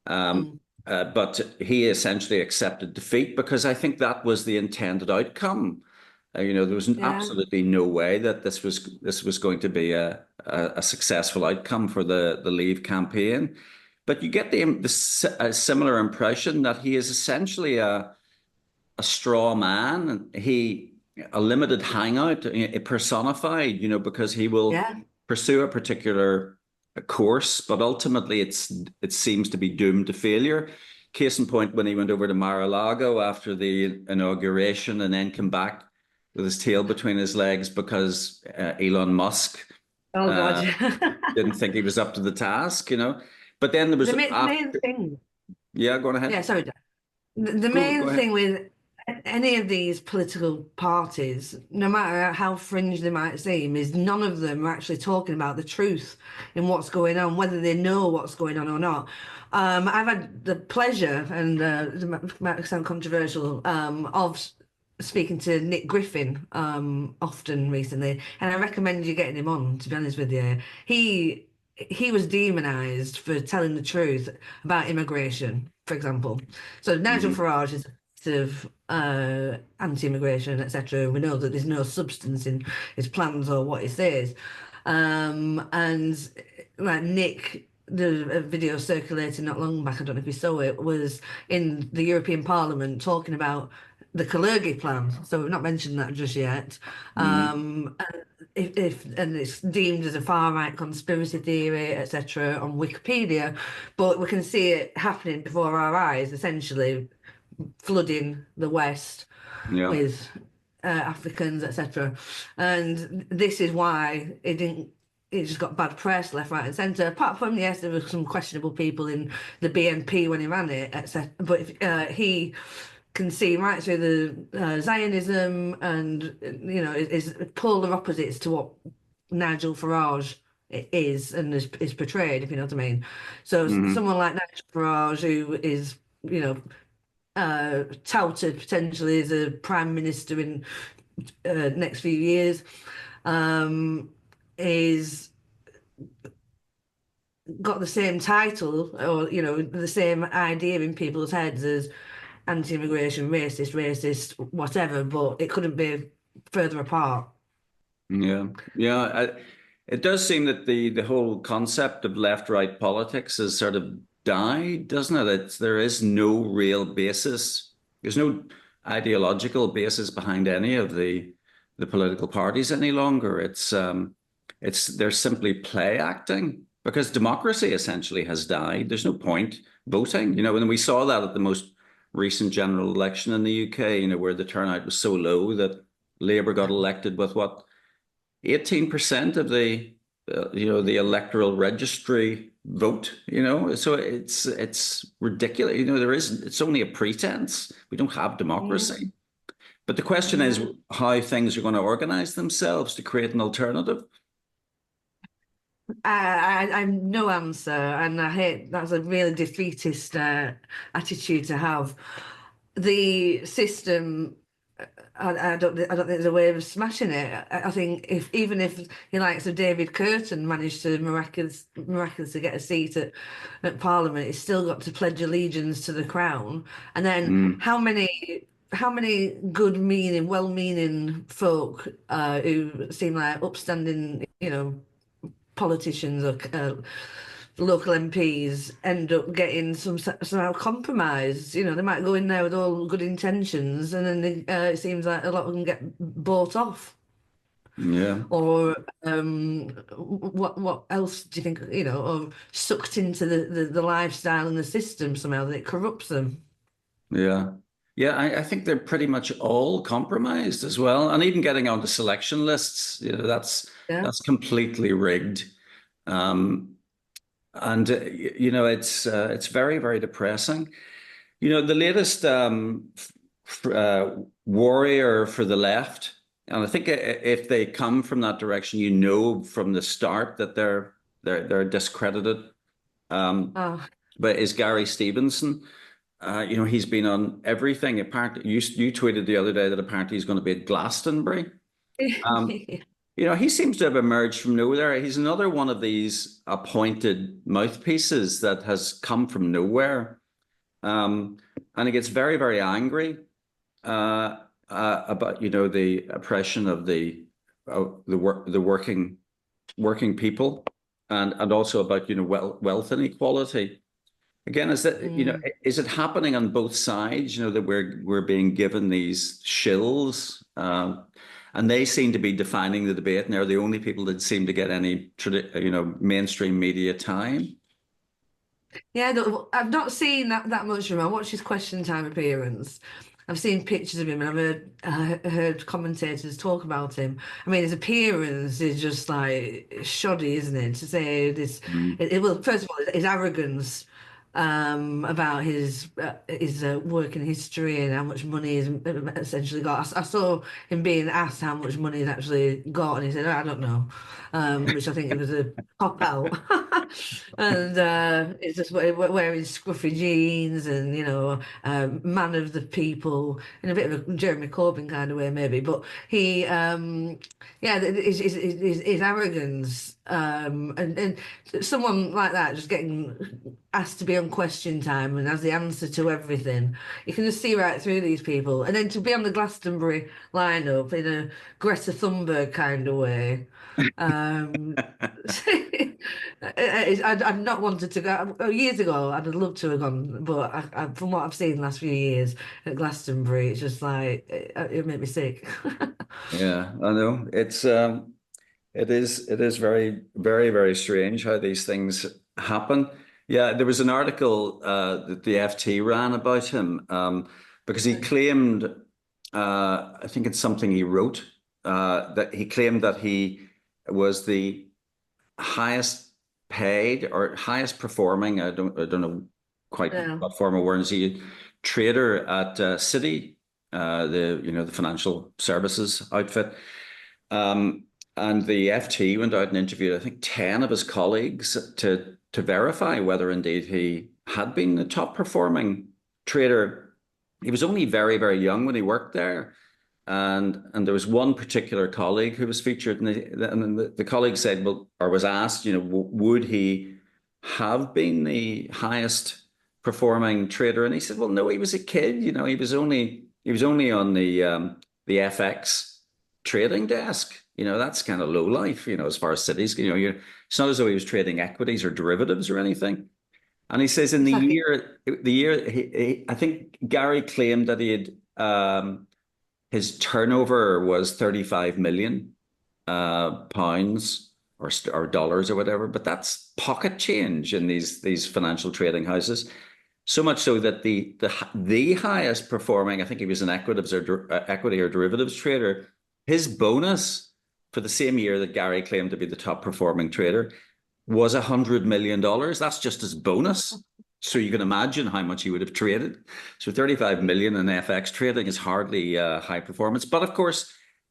Um, mm, but he essentially accepted defeat because I think that was the intended outcome. There was yeah, absolutely no way that this was going to be a successful outcome for the Leave campaign. But you get a similar impression that he is essentially a straw man. A limited hangout, personified, because he will yeah. pursue a particular course, but ultimately it seems to be doomed to failure. Case in point, when he went over to Mar-a-Lago after the inauguration and then came back with his tail between his legs because Elon Musk Oh God, uh, yeah. didn't think he was up to the task. But then there was The main after, thing, yeah, go on yeah. ahead. Sorry, Dan. The Go main ahead. thing with any of these political parties, no matter how fringe they might seem, is none of them are actually talking about the truth in what's going on, whether they know what's going on or not. I've had the pleasure, and it might sound controversial, of speaking to Nick Griffin often recently, and I recommend you getting him on, to be honest with you. He was demonized for telling the truth about immigration, for example. So Nigel Mhm. Farage is of anti-immigration, etc. We know that there's no substance in his plans or what he says. And like Nick, the video circulating not long back, I don't know if you saw it, was in the European Parliament talking about the Kalergi plan. So we've not mentioned that just yet. Mhm. And if and it's deemed as a far right conspiracy theory, etc., on Wikipedia, but we can see it happening before our eyes, essentially flooding the West Yeah. with Africans, etc. And this is why it didn't. It just got bad press, left, right, and centre. Apart from, yes, there were some questionable people in the BNP when he ran it, etc. But he can see right through the Zionism and, is polar opposites to what Nigel Farage is and is portrayed, if you know what I mean. So Mhm. someone like Nigel Farage, who is, you know, touted potentially as a prime minister in next few years, um, is got the same title or the same idea in people's heads as anti-immigration, racist, whatever, but it couldn't be further apart. Yeah. Yeah. It does seem that the whole concept of left-right politics has sort of died, doesn't it? There is no real basis. There's no ideological basis behind any of the political parties any longer. It's they're simply play acting because democracy essentially has died. There's no point voting. And we saw that at the most recent general election in the UK, where the turnout was so low that Labour got elected with what, 18% of the electoral registry vote, so it's ridiculous. It's only a pretense. We don't have Yeah, democracy. But the question is yeah. how things are going to organize themselves to create an alternative. I no answer, and I hate that's a really defeatist attitude to have. The system, I don't think there's a way of smashing it. I think if even if the likes of David Curtin managed to miraculously get a seat at Parliament, he's still got to pledge allegiance to the crown. And then Mm, how many good meaning, well-meaning folk who seem like upstanding, politicians or local MPs end up getting somehow compromised. They might go in there with all good intentions, and then it seems like a lot of them get bought off. yeah, Or what else do you think? Or sucked into the lifestyle and the system somehow that it corrupts them. yeah. Yeah, I think they're pretty much all compromised as well. And even getting onto selection lists, Yeah. that's completely rigged. Um, and it's very, very depressing. The latest warrior for the left, and I think if they come from that direction, from the start that they're discredited. Um, Oh. but is Gary Stevenson? He's been on everything. Apparently, you tweeted the other day that apparently he's going to be at Glastonbury. Um, he seems to have emerged from nowhere. He's another one of these appointed mouthpieces that has come from nowhere. Um, and he gets very, very angry uh, about the oppression of the working people, and also about wealth inequality. Again, Mm. is it happening on both sides? That we're being given these shills, and they seem to be defining the debate, and they're the only people that seem to get any mainstream media time. Yeah, no, I've not seen that much of him. I watched his Question Time appearance. I've seen pictures of him and I've heard commentators talk about him. I mean, his appearance is just like shoddy, isn't it? To say this, Mm. well, first of all, his arrogance about his working history and how much money he's essentially got. I saw him being asked how much money he's actually got, and he said, "I don't know," which I think it was a cop out. And it's just wearing scruffy jeans and, man of the people in a bit of a Jeremy Corbyn kind of way, maybe. But his arrogance, and someone like that just getting asked to be on Question Time and has the answer to everything. You can just see right through these people. And then to be on the Glastonbury lineup in a Greta Thunberg kind of way. Um, I'd not wanted to go. Years ago, I'd have loved to have gone, but from what I've seen the last few years at Glastonbury, it's just like it made me sick. Yeah, I know. It is very, very, very strange how these things happen. Yeah, there was an article that the FT ran about him because he claimed, I think it's something he wrote, that he claimed that he was the highest paid or highest performing, I don't know quite Yeah, what form of words he trader at Citi, the financial services outfit. Um, and the FT went out and interviewed, I think, 10 of his colleagues to verify whether indeed he had been the top performing trader. He was only very, very young when he worked there. And there was one particular colleague who was featured, and the colleague said, well, or was asked, would he have been the highest performing trader? And he said, well, no, he was a kid. He was only on the FX trading desk. That's kind of low life. As far as cities, it's not as though he was trading equities or derivatives or anything. And he says in the exactly. year I think Gary claimed that he had his turnover was 35 million pounds or dollars or whatever, but that's pocket change in these financial trading houses. So much so that the highest performing, I think he was an equity or derivatives trader, his bonus for the same year that Gary claimed to be the top performing trader was $100 million. That's just his bonus. So you can imagine how much he would have traded. So 35 million in FX trading is hardly high performance. But of course,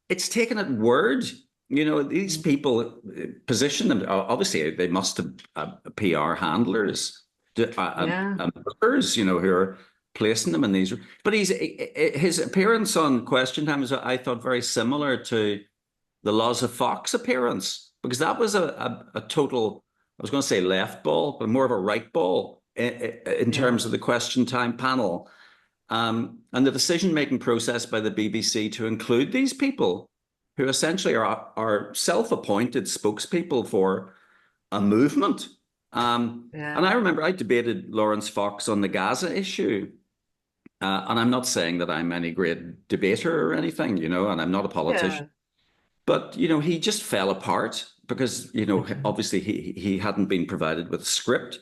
it's taken at word. These people position them. Obviously, they must have PR handlers Yeah, and bookers, who are placing them in these. But his appearance on Question Time was, I thought, very similar to the Laws of Fox appearance, because that was a total, I was going to say left ball, but more of a right ball in yeah, terms of the Question Time panel. And the decision-making process by the BBC to include these people who essentially are self-appointed spokespeople for a movement. And yeah, I remember I debated Lawrence Fox on the Gaza issue. And I'm not saying that I'm any great debater or anything, and I'm not a politician. yeah. But he just fell apart because obviously he hadn't been provided with a script.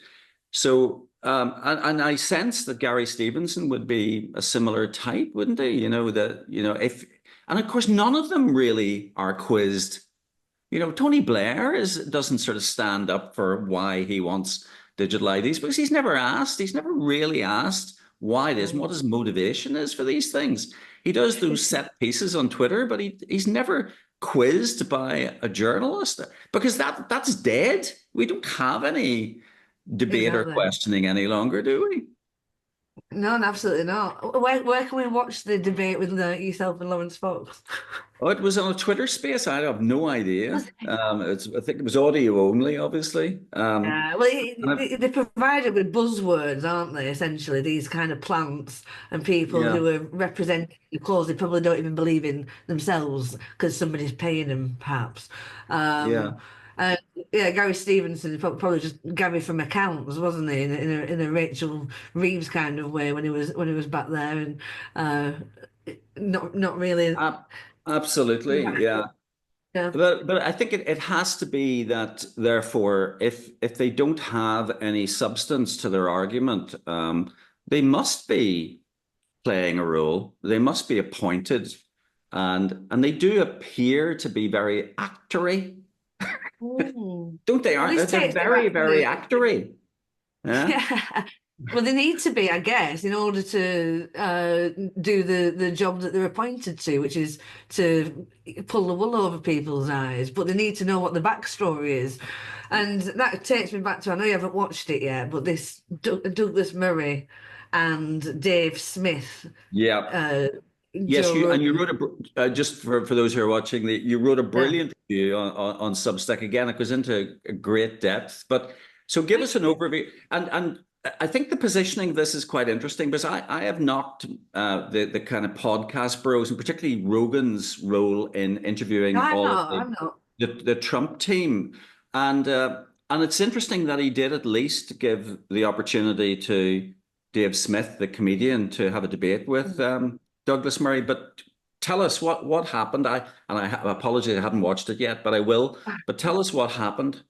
So and I sense that Gary Stevenson would be a similar type, wouldn't he? If and of course none of them really are quizzed. Tony Blair doesn't sort of stand up for why he wants digital IDs because he's never asked. He's never really asked why it is and what his motivation is for these things. He does those set pieces on Twitter, but he's never quizzed by a journalist because that's dead. We don't have any debate or Exactly. questioning any longer, do we? No, absolutely not. Where can we watch the debate with yourself and Lawrence Fox? Oh, it was on a Twitter space. I have no idea. Was it? I think it was audio only, obviously. Yeah, well, And they provide it with buzzwords, aren't they? Essentially, these kind of plants and people yeah, who are representing the cause they probably don't even believe in themselves because somebody's paying them, perhaps. yeah. Um, and yeah, Gary Stevenson probably just Gary from accounts, wasn't he? In a Rachel Reeves kind of way when he was back there and uh, not really. Ab- Absolutely, yeah. Yeah, But I think it has to be that therefore, if they don't have any substance to their argument, they must be playing a role. They must be appointed, and they do appear to be very actory, mm. don't they? Well, Aren't they? this They're takes it very, back very to actory. Yeah, yeah. Well, they need to be, I guess, in order to do the job that they're appointed to, which is to pull the wool over people's eyes. But they need to know what the backstory is, and that takes me back to, I know you haven't watched it yet, but this Douglas Murray and Dave Smith, Yeah. uh, Yes, Joe you Rogan. wrote just for those who are watching, you wrote a Yeah. brilliant review on Substack. Again, it goes into a great depth. But so give us Thank an you. overview, and I think the positioning of this is quite interesting because I have knocked the kind of podcast bros, and particularly Rogan's role in No, interviewing I'm all of not. I'm not. the Trump team, and it's interesting that he did at least give the opportunity to Dave Smith, the comedian, to have a debate with Douglas Murray. But tell us what happened. I apologize, I haven't watched it yet, but I will. But tell us what happened.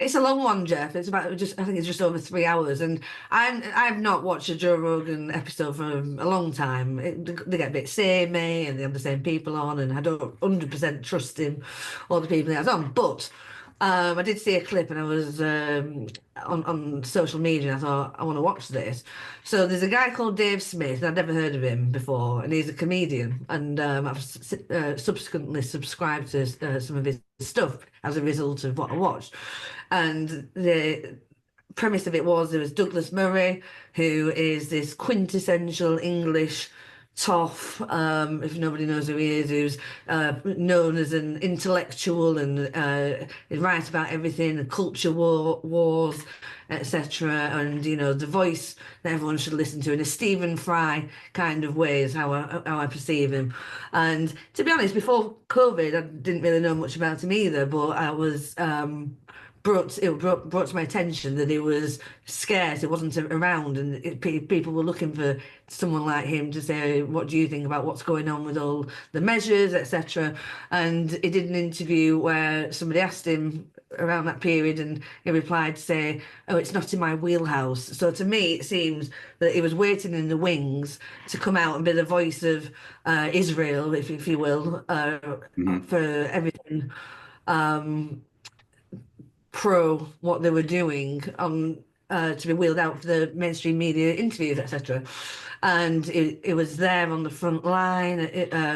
It's a long one, Jeff. It's about just, I think it's just over 3 hours, and I've not watched a Joe Rogan episode for a long time. They get a bit samey, and they have the same people on, and I don't 100% trust him or the people he has on. But I did see a clip, and I was on social media, and I thought I want to watch this. So there's a guy called Dave Smith, and I'd never heard of him before, and he's a comedian, and I've subsequently subscribed to some of his stuff as a result of what I watched. And the premise of it was there was Douglas Murray, who is this quintessential English toff, if nobody knows who he is, who's known as an intellectual and he writes about everything, the wars, etc. And you know, the voice that everyone should listen to in a Stephen Fry kind of way is how I perceive him. And to be honest, before COVID, I didn't really know much about him either, but I was brought to my attention that it was scarce, it wasn't around, and people were looking for someone like him to say, what do you think about what's going on with all the measures, etc. And he did an interview where somebody asked him around that period, and he replied to say, oh, it's not in my wheelhouse. So to me, it seems that he was waiting in the wings to come out and be the voice of Israel, if you will, Mhm. for everything pro what they were doing on to be wheeled out for the mainstream media interviews, etc. And it was there on the front line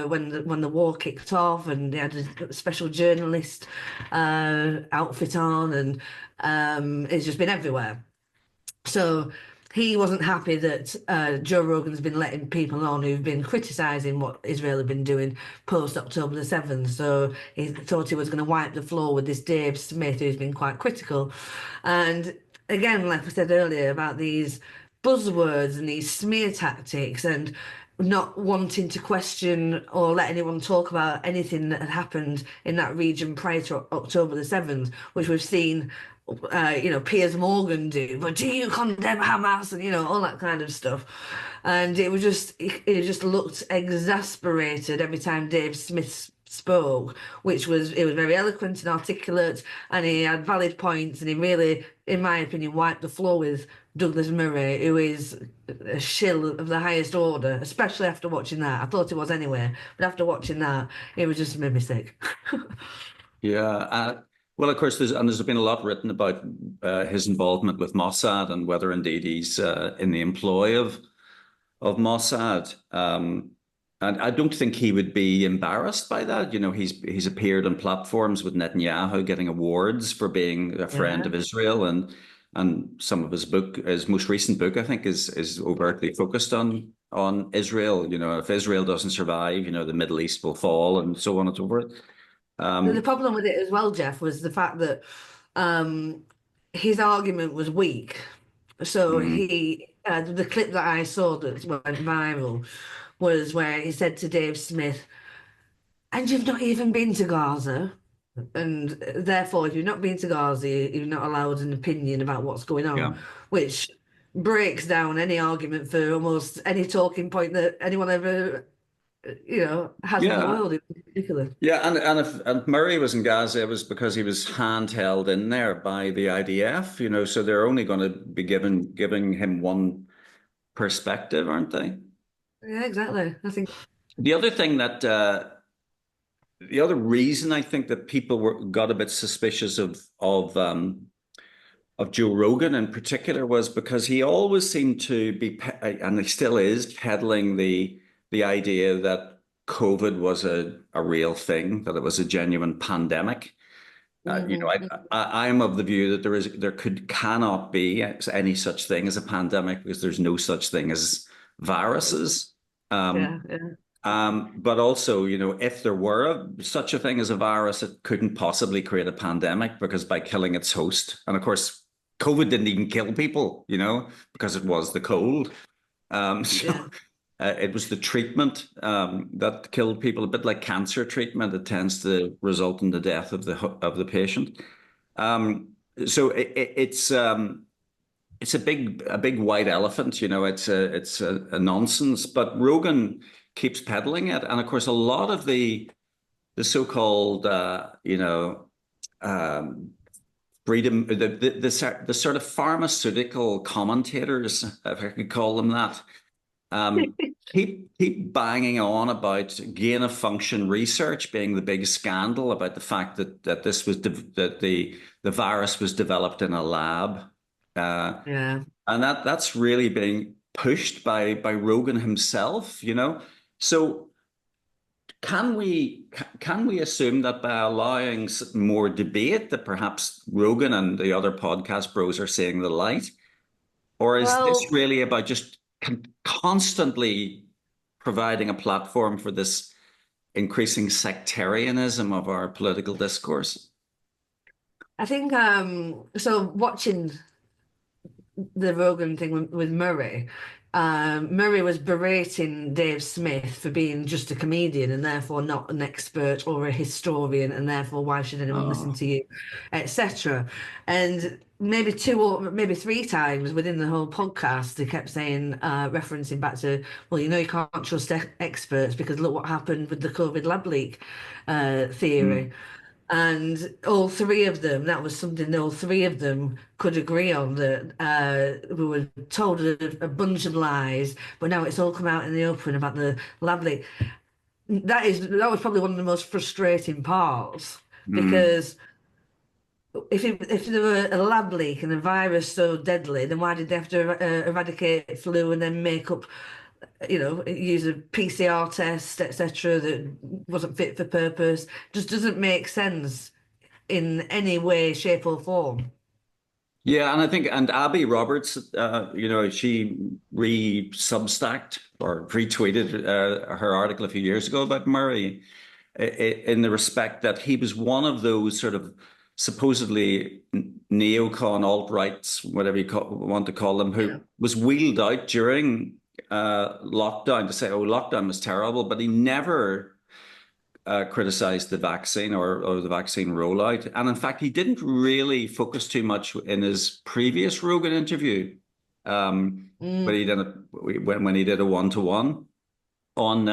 when the war kicked off, and they had a special journalist outfit on, and it's just been everywhere. So he wasn't happy that Joe Rogan's been letting people on who've been criticising what Israel had been doing post October the 7th. So he thought he was going to wipe the floor with this Dave Smith, who's been quite critical. And again, like I said earlier, about these buzzwords and these smear tactics and not wanting to question or let anyone talk about anything that had happened in that region prior to October the 7th, which we've seen Piers Morgan do, but do you condemn Hamas and all that kind of stuff. And it just looked exasperated every time Dave Smith spoke, it was very eloquent and articulate, and he had valid points, and he really, in my opinion, wiped the floor with Douglas Murray, who is a shill of the highest order, especially after watching that. I thought it was anyway, but after watching that, it was just made me sick. Yeah. Well, of course, there's been a lot written about his involvement with Mossad and whether indeed he's in the employ of Mossad. And I don't think he would be embarrassed by that. You know, he's appeared on platforms with Netanyahu, getting awards for being a friend Yeah. of Israel, and some of his most recent book, I think, is overtly focused on Israel. You know, if Israel doesn't survive, the Middle East will fall, and so on and so forth. The Um, problem with it as well, Jeff, was the fact that um, his argument was weak. So mhm. the clip that I saw that went viral was where he said to Dave Smith, "And you've not even been to Gaza, and therefore, if you've not been to Gaza, you're not allowed an opinion about what's going on," Yeah. which breaks down any argument for almost any talking point that anyone ever, has in the Yeah. world in particular. Yeah, and if Murray was in Gaza, it was because he was handheld in there by the IDF, so they're only going to be giving him one perspective, aren't they? Yeah, exactly. I think. The other thing that the other reason I think that people got a bit suspicious of Joe Rogan in particular was because he always seemed to be, and he still is, peddling the idea that COVID was a real thing, that it was a genuine pandemic. I am of the view that cannot be any such thing as a pandemic because there's no such thing as viruses. Um, Yeah, yeah, but also, if there were such a thing as a virus, it couldn't possibly create a pandemic because by killing its host, and of course, COVID didn't even kill people, because it was the cold. So yeah. it was the treatment that killed people, a bit like cancer treatment. It tends to result in the death of the patient. So it's a big white elephant. It's a nonsense. But Rogan keeps peddling it, and of course, a lot of the so-called um, freedom, the sort of pharmaceutical commentators, if I could call them that, um, keep banging on about gain of function research being the big scandal about the fact that the virus was developed in a lab, uh, Yeah. and that's really being pushed by Rogan himself. So can we assume that by allowing more debate that perhaps Rogan and the other podcast bros are seeing the light? Or is this Well, really about just constantly providing a platform for this increasing sectarianism of our political discourse? I think so watching the Rogan thing with Murray, Murray was berating Dave Smith for being just a comedian and therefore not an expert or a historian, and therefore why should anyone listen Oh, to you, etc. And maybe two or maybe three times within the whole podcast, they kept saying, referencing back to, well, you can't trust experts because look what happened with the COVID lab leak mm. theory. And all three of them, that was something all three of them could agree on, that we were told a bunch of lies, but now it's all come out in the open about the lab leak. That was probably one of the most frustrating parts Mm. because if there were a lab leak and a virus so deadly, then why did they have to eradicate flu and then make up, use a PCR test, etc., that wasn't fit for purpose? Just doesn't make sense in any way, shape, or form. Yeah, and I think, and Abby Roberts, she re-substacked or retweeted her article a few years ago about Murray, in the respect that he was one of those sort of supposedly neocon alt-rights, whatever you want to call them, Yeah. who was wheeled out during lockdown to say, oh, lockdown was terrible, but he never criticized the vaccine or the vaccine rollout. And in fact, he didn't really focus too much in his previous Rogan interview, but he Mm. did when he did a one-to-one on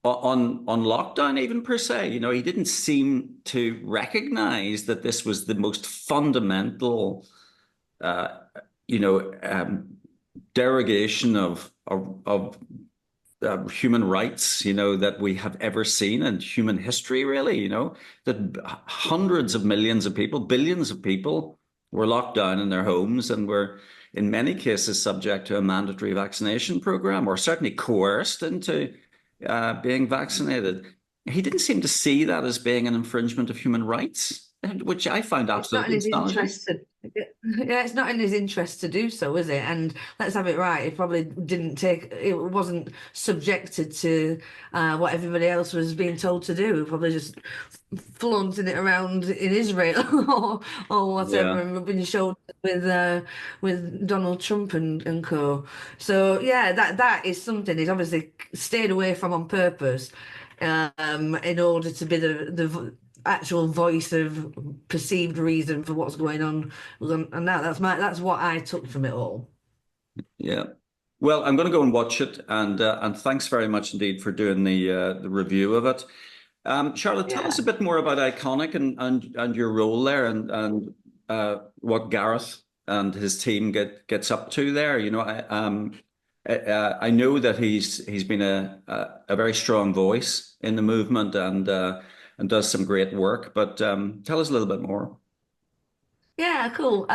on lockdown, even per se. He didn't seem to recognize that this was the most fundamental, uh, you know, um, derogation of human rights, that we have ever seen in human history, really, that hundreds of millions of people, billions of people were locked down in their homes and were, in many cases, subject to a mandatory vaccination program or certainly coerced into being vaccinated. He didn't seem to see that as being an infringement of human rights, which I found It's not in absolutely his astonishing. interest to, yeah, it's not in his interest to do so, is it? And let's have it right. He probably didn't take, it wasn't subjected to what everybody else was being told to do. He probably just flaunting it around in Israel or whatever, Yeah. and rubbing his shoulders with Donald Trump and co. So yeah, that is something he's obviously stayed away from on purpose, in order to be the actual voice of perceived reason for what's going on. And that's what I took from it all. Yeah. Well, I'm going to go and watch it, and thanks very much indeed for doing the review of it. Charlotte, tell us Yeah. a bit more about Iconic and your role there, and what Gareth and his team gets up to there. I know that he's been a very strong voice in the movement and does some great work. But tell us a little bit more. Yeah, cool.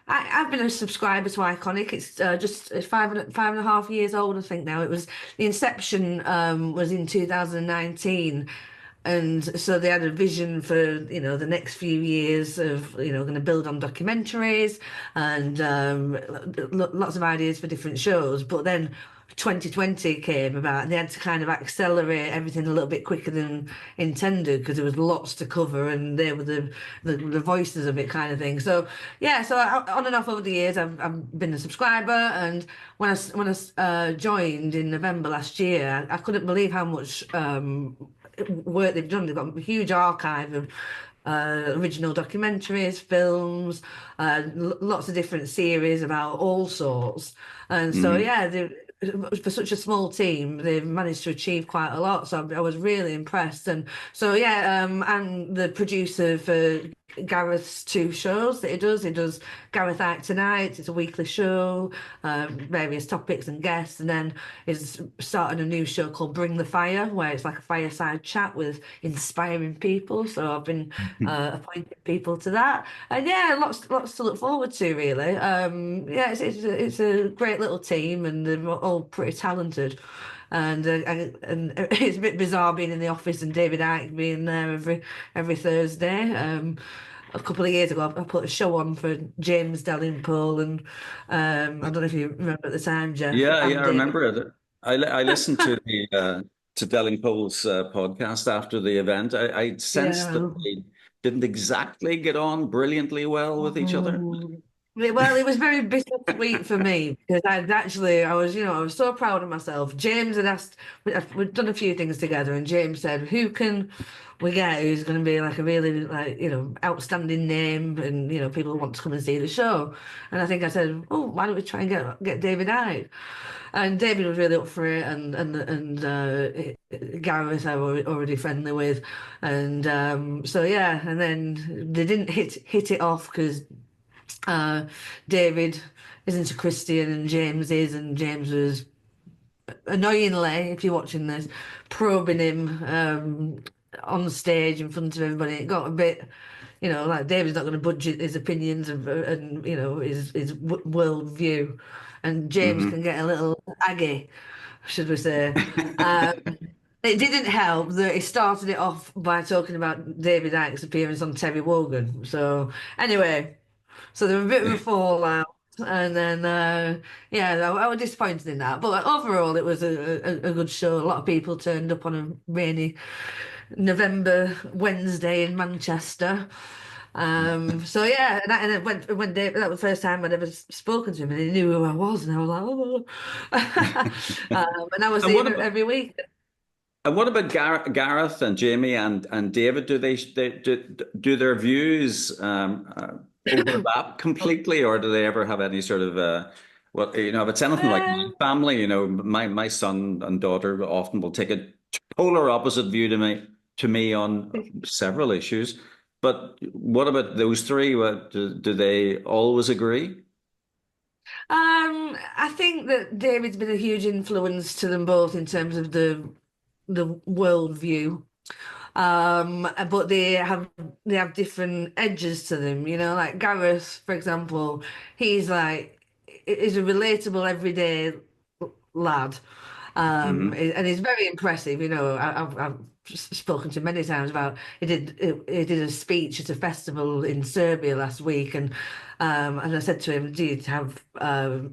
I've been a subscriber to Iconic. It's just five and a half years old, I think now. It was the inception was in 2019, and so they had a vision for the next few years of going to build on documentaries and lots of ideas for different shows. But then 2020 came about, and they had to kind of accelerate everything a little bit quicker than intended because there was lots to cover, and they were the voices of it, kind of thing. So yeah, so on and off over the years, I've been a subscriber, and when I joined in November last year, I couldn't believe how much work they've done. They've got a huge archive of original documentaries, films, lots of different series about all sorts. And so, Hmm. yeah, for such a small team, they've managed to achieve quite a lot. So I was really impressed. And so, yeah, I'm the producer for Gareth's two shows that he does. He does Gareth Ike Tonight. It's a weekly show, various topics and guests, and then he's started a new show called Bring the Fire, where it's like a fireside chat with inspiring people. So I've been appointing people to that, and yeah, lots to look forward to, really. Yeah, it's a great little team, and they're all pretty talented. And it's a bit bizarre being in the office and David Icke being there every Thursday. A couple of years ago, I put a show on for James Dalrymple, and I don't know if you remember at the time, Jeff Yeah, yeah, and I David. remember it. I listened to the to Delingpole's podcast after the event. I sensed that Yeah. they didn't exactly get on brilliantly well with each other. Mm. Well, it was very bittersweet for me because I was so proud of myself. James had asked, we'd done a few things together, and James said, "Who can we get who's going to be like a really outstanding name, and people want to come and see the show?" And I think I said, "Oh, why don't we try and get David Icke?" And David was really up for it, and Gareth I were already friendly with, and so yeah, and then they didn't hit it off because uh, David isn't a Christian and James is, and James was annoyingly, if you're watching this, probing him on stage in front of everybody. It got a bit, like David's not going to budget his opinions and his world view, and James can Hmm. get a little aggy, should we say. Um, it didn't help that he started it off by talking about David Icke's appearance on Terry Wogan. So anyway, so there was a bit of a fallout, and then yeah, I was disappointed in that. But like, overall, it was a good show. A lot of people turned up on a rainy November Wednesday in Manchester. So yeah, and it went when Dave, that was the first time I'd ever spoken to him, and he knew who I was, and I was like, oh, and I was And seeing it every week. what about Gareth and Jamie and David? Do their views overlap completely, or do they ever have any sort of what if it's anything like my Um, family, my son and daughter often will take a polar opposite view to me on several issues. But what about those three? What do they always agree? I think that David's been a huge influence to them both in terms of the worldview. But they have different edges to them, like Gareth, for example, he's a relatable everyday lad. Hmm. And he's very impressive. I've spoken to him many times about he did a speech at a festival in Serbia last week, and I said to him, "Do you have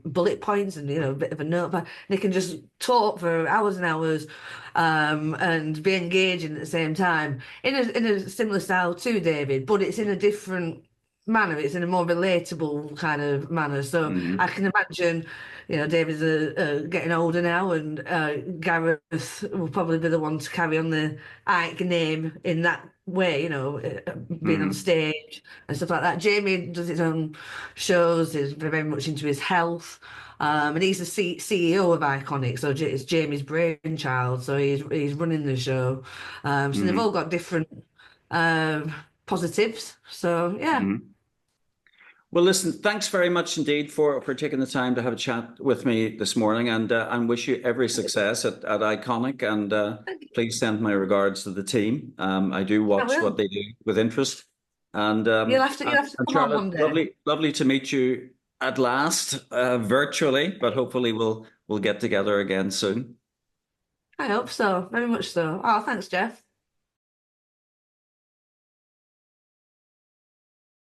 bullet points and a bit of a notepad?" And he can just talk for hours and hours, and be engaging at the same time in a similar style to David, but it's in a different manner. It's in a more relatable kind of manner. So I Hmm. can imagine, David's getting older now, and Gareth will probably be the one to carry on the Ike name in that way, being on Hmm. stage and stuff like that. Jamie does his own shows, is very much into his health. And he's the CEO of Iconic, so it's Jamie's brainchild. So he's running the show. So they've Hmm. all got different positives. So yeah. Hmm. Well, listen, thanks very much indeed for taking the time to have a chat with me this morning, and wish you every success at Iconic. And please send my regards to the team. I do I watch what will. they do with interest. And You'll have to and come on Charlotte, one day. lovely to meet you at last, virtually, but hopefully we'll get together again soon. I hope so, very much so. Oh, thanks, Jeff.